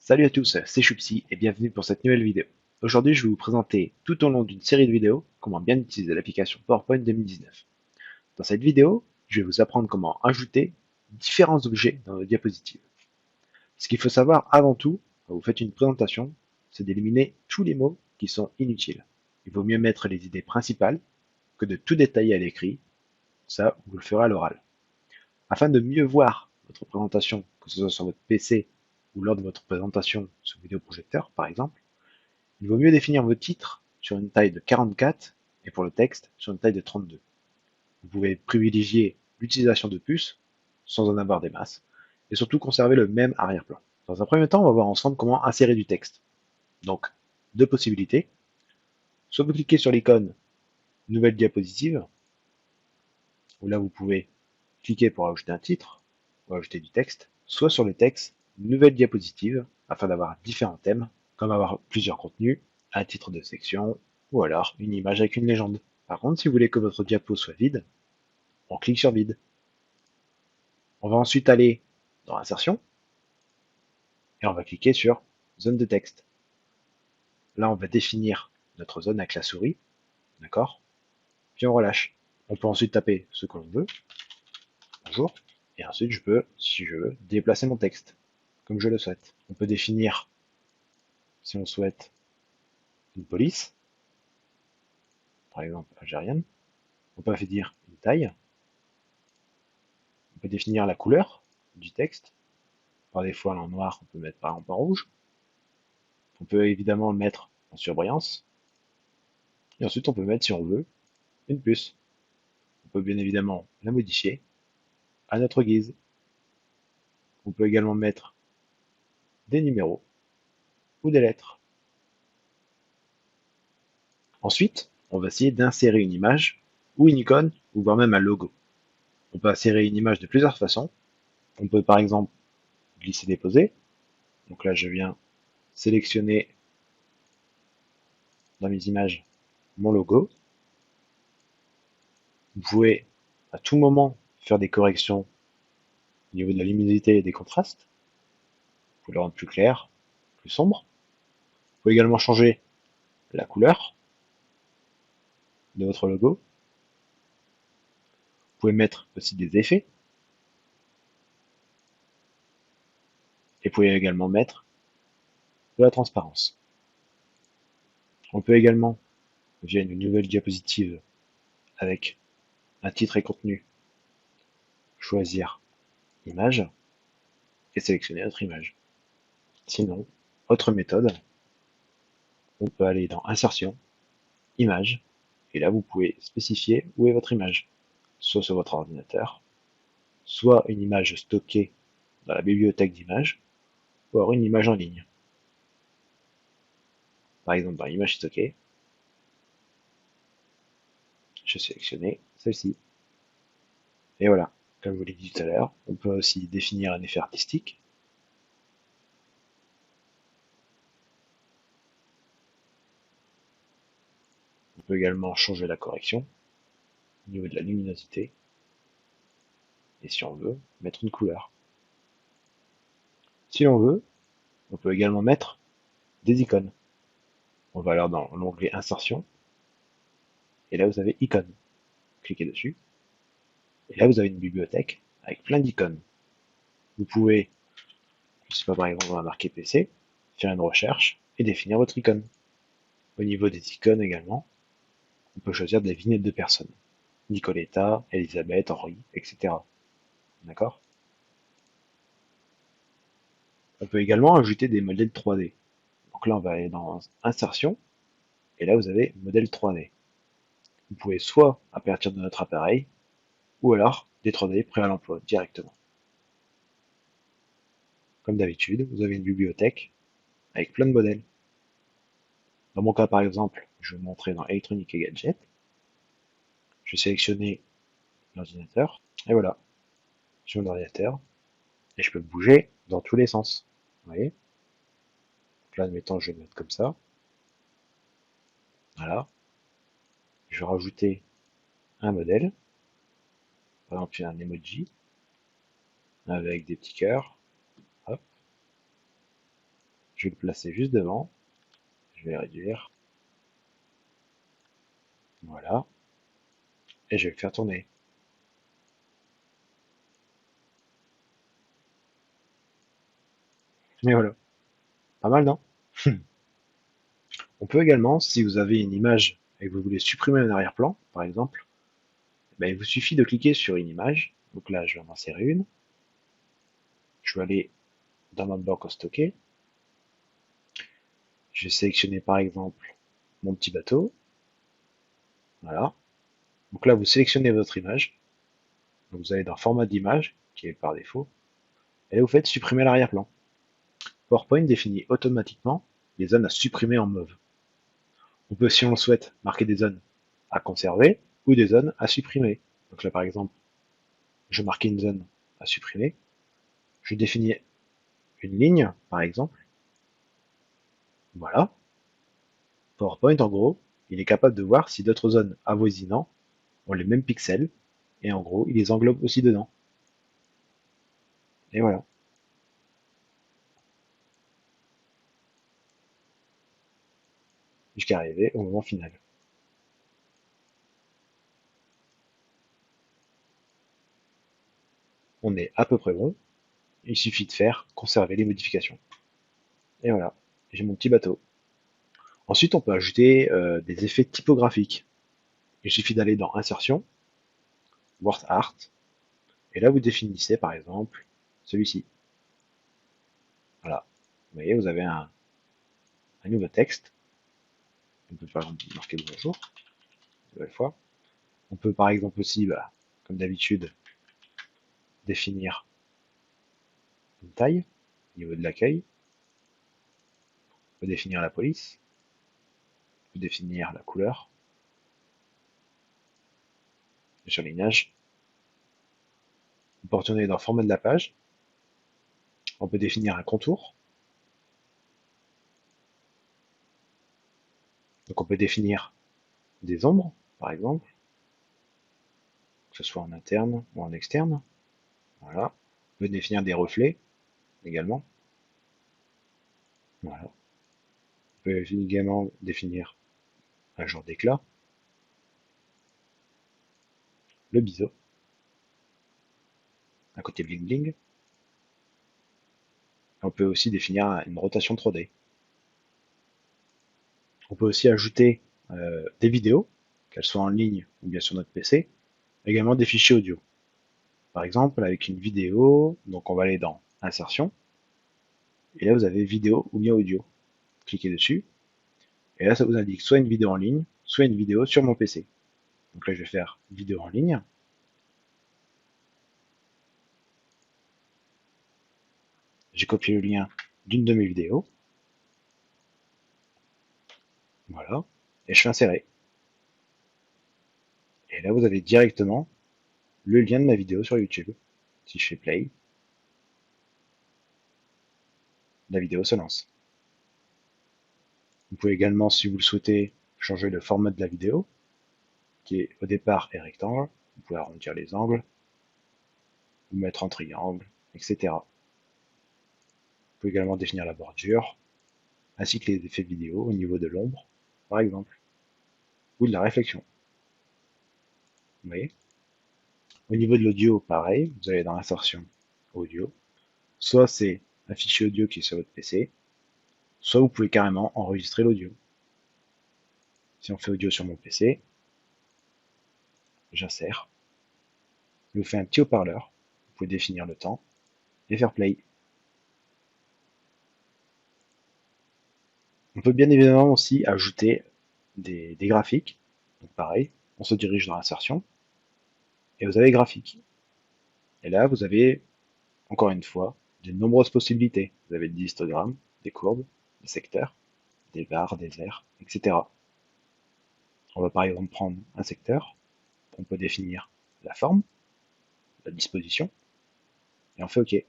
Salut à tous, c'est Chupsi et bienvenue pour cette nouvelle vidéo. Aujourd'hui, je vais vous présenter tout au long d'une série de vidéos comment bien utiliser l'application PowerPoint 2019. Dans cette vidéo, je vais vous apprendre comment ajouter différents objets dans nos diapositives. Ce qu'il faut savoir avant tout, quand vous faites une présentation, c'est d'éliminer tous les mots qui sont inutiles. Il vaut mieux mettre les idées principales que de tout détailler à l'écrit, ça vous le ferez à l'oral. Afin de mieux voir votre présentation, que ce soit sur votre PC ou lors de votre présentation sur vidéoprojecteur par exemple, il vaut mieux définir vos titres sur une taille de 44 et pour le texte sur une taille de 32. Vous pouvez privilégier l'utilisation de puces sans en avoir des masses et surtout conserver le même arrière-plan. Dans un premier temps, on va voir ensemble comment insérer du texte. Donc, deux possibilités. Soit vous cliquez sur l'icône Nouvelle diapositive, où là vous pouvez cliquer pour ajouter un titre ou ajouter du texte, soit sur le texte Nouvelle diapositive, afin d'avoir différents thèmes, comme avoir plusieurs contenus, un titre de section, ou alors une image avec une légende. Par contre, si vous voulez que votre diapo soit vide, on clique sur vide. On va ensuite aller dans Insertion, et on va cliquer sur Zone de texte. Là, on va définir notre zone avec la souris, d'accord? Puis on relâche. On peut ensuite taper ce que l'on veut, bonjour, et ensuite je peux, si je veux, déplacer mon texte, comme je le souhaite. On peut définir, si on souhaite, une police, par exemple algérienne. On peut dire une taille. On peut définir la couleur du texte. Par défaut, en noir, on peut mettre par exemple en rouge. On peut évidemment le mettre en surbrillance. Et ensuite, on peut mettre, si on veut, une puce. On peut bien évidemment la modifier à notre guise. On peut également mettre des numéros ou des lettres. Ensuite, on va essayer d'insérer une image ou une icône ou voire même un logo. On peut insérer une image de plusieurs façons. On peut par exemple glisser-déposer. Donc là, je viens sélectionner dans mes images mon logo. Vous pouvez à tout moment faire des corrections au niveau de la luminosité et des contrastes. Vous pouvez le rendre plus clair, plus sombre. Vous pouvez également changer la couleur de votre logo. Vous pouvez mettre aussi des effets. Et vous pouvez également mettre de la transparence. On peut également, via une nouvelle diapositive avec un titre et contenu, choisir image et sélectionner notre image. Sinon, autre méthode, on peut aller dans Insertion, Image, et là vous pouvez spécifier où est votre image, soit sur votre ordinateur, soit une image stockée dans la bibliothèque d'images, ou alors une image en ligne. Par exemple, dans l'image stockée, je vais sélectionner celle-ci. Et voilà, comme je vous l'ai dit tout à l'heure, on peut aussi définir un effet artistique. On peut également changer la correction au niveau de la luminosité. Et si on veut, mettre une couleur. Si l'on veut, on peut également mettre des icônes. On va alors dans l'onglet Insertion, et là vous avez Icônes. Cliquez dessus, et là vous avez une bibliothèque avec plein d'icônes. Vous pouvez, je sais pas, par exemple, on va marquer PC, faire une recherche et définir votre icône. Au niveau des icônes également, on peut choisir des vignettes de personnes. Nicoletta, Elisabeth, Henri, etc. D'accord? On peut également ajouter des modèles 3D. Donc là, on va aller dans Insertion, et là, vous avez Modèle 3D. Vous pouvez soit à partir de notre appareil, ou alors des 3D prêts à l'emploi directement. Comme d'habitude, vous avez une bibliothèque avec plein de modèles. Dans mon cas, par exemple, je vais vous montrer dans électronique et gadgets. Je vais sélectionner l'ordinateur, et voilà, sur mon ordinateur, et je peux bouger dans tous les sens. Vous voyez? Donc là, admettons, je vais le mettre comme ça. Voilà. Je vais rajouter un modèle, par exemple un emoji, avec des petits cœurs. Hop. Je vais le placer juste devant. Je vais réduire. Voilà. Et je vais le faire tourner. Et voilà. Pas mal, non? On peut également, si vous avez une image et que vous voulez supprimer un arrière-plan, par exemple, ben, il vous suffit de cliquer sur une image. Donc là, je vais en insérer une. Je vais aller dans ma banque à stocker. Je vais sélectionner par exemple mon petit bateau. Voilà. Donc là, vous sélectionnez votre image. Donc vous allez dans format d'image, qui est par défaut. Et là, vous faites supprimer l'arrière-plan. PowerPoint définit automatiquement les zones à supprimer en mauve. On peut, si on le souhaite, marquer des zones à conserver ou des zones à supprimer. Donc là, par exemple, je marquais une zone à supprimer. Je définis une ligne, par exemple. Voilà. PowerPoint, en gros, il est capable de voir si d'autres zones avoisinant ont les mêmes pixels, et en gros, il les englobe aussi dedans. Et voilà. Jusqu'à arriver au moment final. On est à peu près bon. Il suffit de faire conserver les modifications. Et voilà. J'ai mon petit bateau. Ensuite, on peut ajouter des effets typographiques. Il suffit d'aller dans Insertion, Word Art, et là vous définissez par exemple celui-ci. Voilà. Vous voyez, vous avez un nouveau texte. On peut par exemple marquer bonjour, une nouvelle fois. On peut par exemple aussi, comme d'habitude, définir une taille au niveau de l'accueil. On peut définir la police. On peut définir la couleur, le surlignage. On peut retourner dans le format de la page. On peut définir un contour. Donc on peut définir des ombres, par exemple, que ce soit en interne ou en externe. Voilà. On peut définir des reflets également. Voilà. On peut également définir un genre d'éclat, le biseau, un côté bling bling. On peut aussi définir une rotation 3D. On peut aussi ajouter des vidéos, qu'elles soient en ligne ou bien sur notre PC, également des fichiers audio. Par exemple, avec une vidéo, donc on va aller dans Insertion, et là vous avez vidéo ou bien audio. Cliquez dessus, et là ça vous indique soit une vidéo en ligne, soit une vidéo sur mon PC. Donc là je vais faire vidéo en ligne. J'ai copié le lien d'une de mes vidéos. Voilà. Et je fais insérer. Et là vous avez directement le lien de ma vidéo sur YouTube. Si je fais play, la vidéo se lance. Vous pouvez également, si vous le souhaitez, changer le format de la vidéo, qui est au départ est rectangle. Vous pouvez arrondir les angles, ou mettre en triangle, etc. Vous pouvez également définir la bordure, ainsi que les effets vidéo au niveau de l'ombre, par exemple, ou de la réflexion. Vous voyez? Au niveau de l'audio, pareil, vous allez dans Insertion, Audio. Soit c'est un fichier audio qui est sur votre PC, soit vous pouvez carrément enregistrer l'audio. Si on fait audio sur mon PC, j'insère, je vous fais un petit haut-parleur, vous pouvez définir le temps et faire play. On peut bien évidemment aussi ajouter des graphiques. Donc pareil, on se dirige dans l'insertion et vous avez graphiques. Et là, vous avez, encore une fois, de nombreuses possibilités. Vous avez des histogrammes, des courbes, des secteurs, des barres, des aires, etc. On va par exemple prendre un secteur. On peut définir la forme, la disposition, et on fait OK.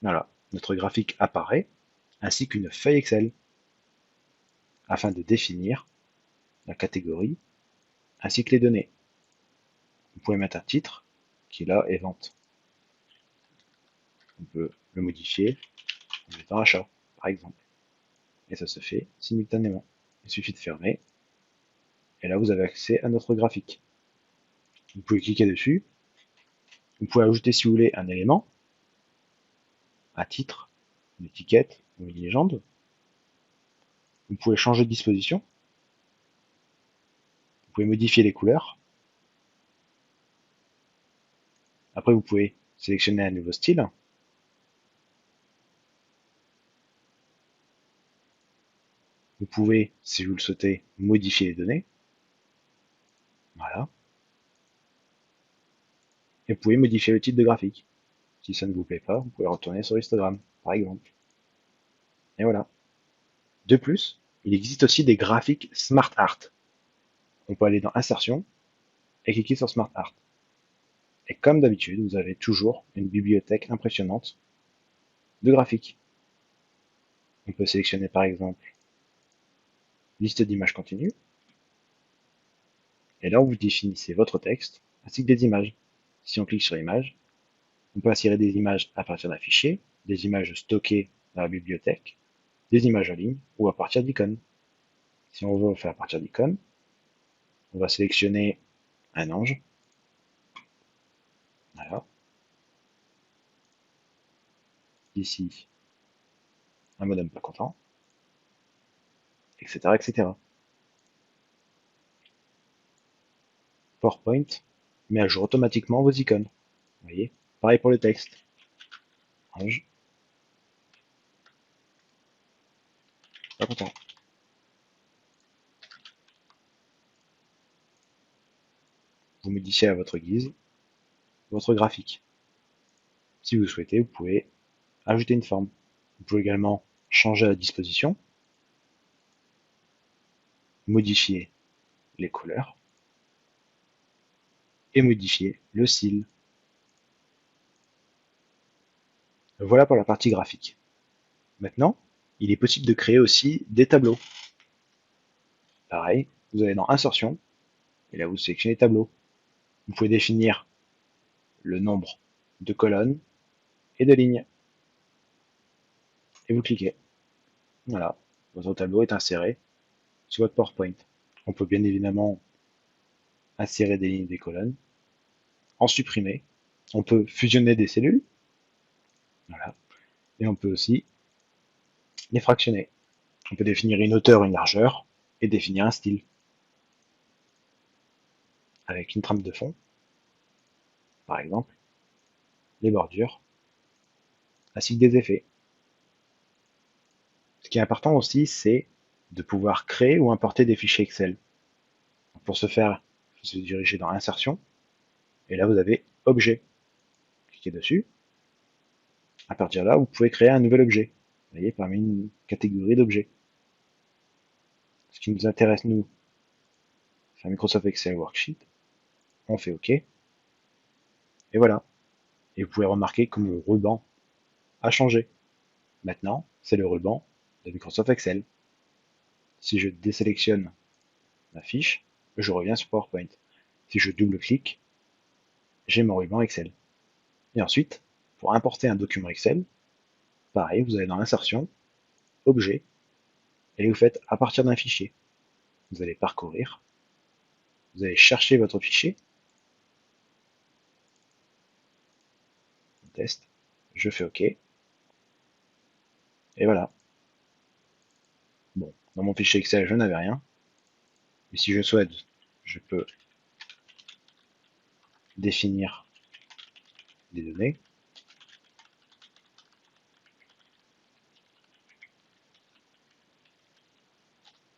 Voilà, notre graphique apparaît, ainsi qu'une feuille Excel, afin de définir la catégorie, ainsi que les données. Vous pouvez mettre un titre, qui là est vente. On peut le modifier, en mettant achat, par exemple. Et ça se fait simultanément. Il suffit de fermer, et là vous avez accès à notre graphique. Vous pouvez cliquer dessus, vous pouvez ajouter si vous voulez un élément, un titre, une étiquette ou une légende. Vous pouvez changer de disposition, vous pouvez modifier les couleurs. Après vous pouvez sélectionner un nouveau style. Vous pouvez, si vous le souhaitez, modifier les données. Voilà. Et vous pouvez modifier le type de graphique. Si ça ne vous plaît pas, vous pouvez retourner sur Histogram, par exemple. Et voilà. De plus, il existe aussi des graphiques Smart Art. On peut aller dans Insertion et cliquer sur Smart Art. Et comme d'habitude, vous avez toujours une bibliothèque impressionnante de graphiques. On peut sélectionner par exemple liste d'images continues. Et là, vous définissez votre texte ainsi que des images. Si on clique sur Images, on peut insérer des images à partir d'un fichier, des images stockées dans la bibliothèque, des images en ligne ou à partir d'icônes. Si on veut le faire à partir d'icônes, on va sélectionner un ange. Voilà. Ici, un modem pas content, etc., etc. PowerPoint met à jour automatiquement vos icônes. Vous voyez, pareil pour le texte. Ange, pas content. Vous modifiez à votre guise votre graphique. Si vous le souhaitez, vous pouvez ajouter une forme. Vous pouvez également changer la disposition, modifier les couleurs et modifier le style. Voilà pour la partie graphique. Maintenant, il est possible de créer aussi des tableaux. Pareil, vous allez dans Insertion, et là vous sélectionnez Tableau. Vous pouvez définir le nombre de colonnes et de lignes. Et vous cliquez. Voilà, votre tableau est inséré sur votre PowerPoint. On peut bien évidemment insérer des lignes et des colonnes, en supprimer. On peut fusionner des cellules. Voilà. Et on peut aussi les fractionner. On peut définir une hauteur, une largeur, et définir un style. Avec une trame de fond, par exemple, les bordures, ainsi que des effets. Ce qui est important aussi, c'est de pouvoir créer ou importer des fichiers Excel. Pour ce faire, vous vous dirigez dans Insertion, et là vous avez Objet. Cliquez dessus. À partir de là, vous pouvez créer un nouvel objet. Vous voyez, parmi une catégorie d'objets. Ce qui nous intéresse, nous, c'est un Microsoft Excel Worksheet. On fait OK. Et voilà. Et vous pouvez remarquer que le ruban a changé. Maintenant, c'est le ruban de Microsoft Excel. Si je désélectionne ma fiche, je reviens sur PowerPoint. Si je double-clique, j'ai mon ruban Excel. Et ensuite, pour importer un document Excel, pareil, vous allez dans Insertion, Objet, et vous faites à partir d'un fichier. Vous allez parcourir, vous allez chercher votre fichier, test, je fais OK, et voilà. Bon, dans mon fichier Excel, je n'avais rien, mais si je souhaite, je peux définir des données.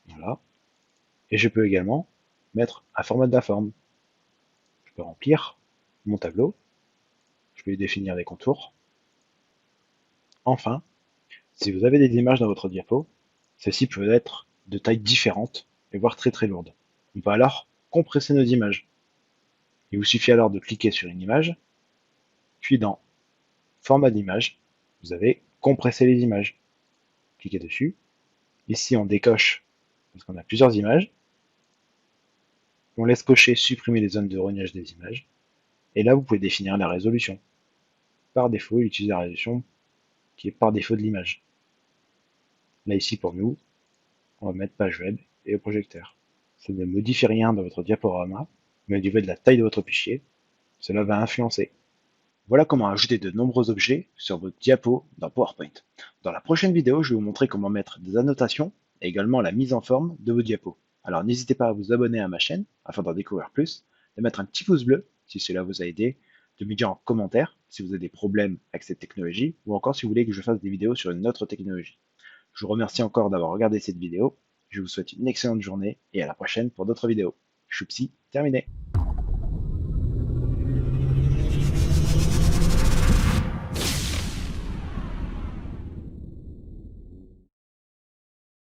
Voilà. Et je peux également mettre un format d'informe. Je peux remplir mon tableau, je peux y définir des contours. Enfin, si vous avez des images dans votre diapo, celles-ci peuvent être de tailles différentes et voire très très lourdes. On peut alors compresser nos images. Il vous suffit alors de cliquer sur une image, puis dans Format d'image, vous avez Compresser les images. Cliquez dessus. Ici, on décoche parce qu'on a plusieurs images. On laisse cocher Supprimer les zones de rognage des images. Et là, vous pouvez définir la résolution. Par défaut, il utilise la résolution qui est par défaut de l'image. Là ici pour nous, on va mettre page web et le projecteur. Ça ne modifie rien dans votre diaporama, mais au niveau de la taille de votre fichier, cela va influencer. Voilà comment ajouter de nombreux objets sur votre diapo dans PowerPoint. Dans la prochaine vidéo, je vais vous montrer comment mettre des annotations et également la mise en forme de vos diapos. Alors n'hésitez pas à vous abonner à ma chaîne afin d'en découvrir plus, de mettre un petit pouce bleu si cela vous a aidé, de me dire en commentaire si vous avez des problèmes avec cette technologie ou encore si vous voulez que je fasse des vidéos sur une autre technologie. Je vous remercie encore d'avoir regardé cette vidéo, je vous souhaite une excellente journée et à la prochaine pour d'autres vidéos. Choupsi, terminé.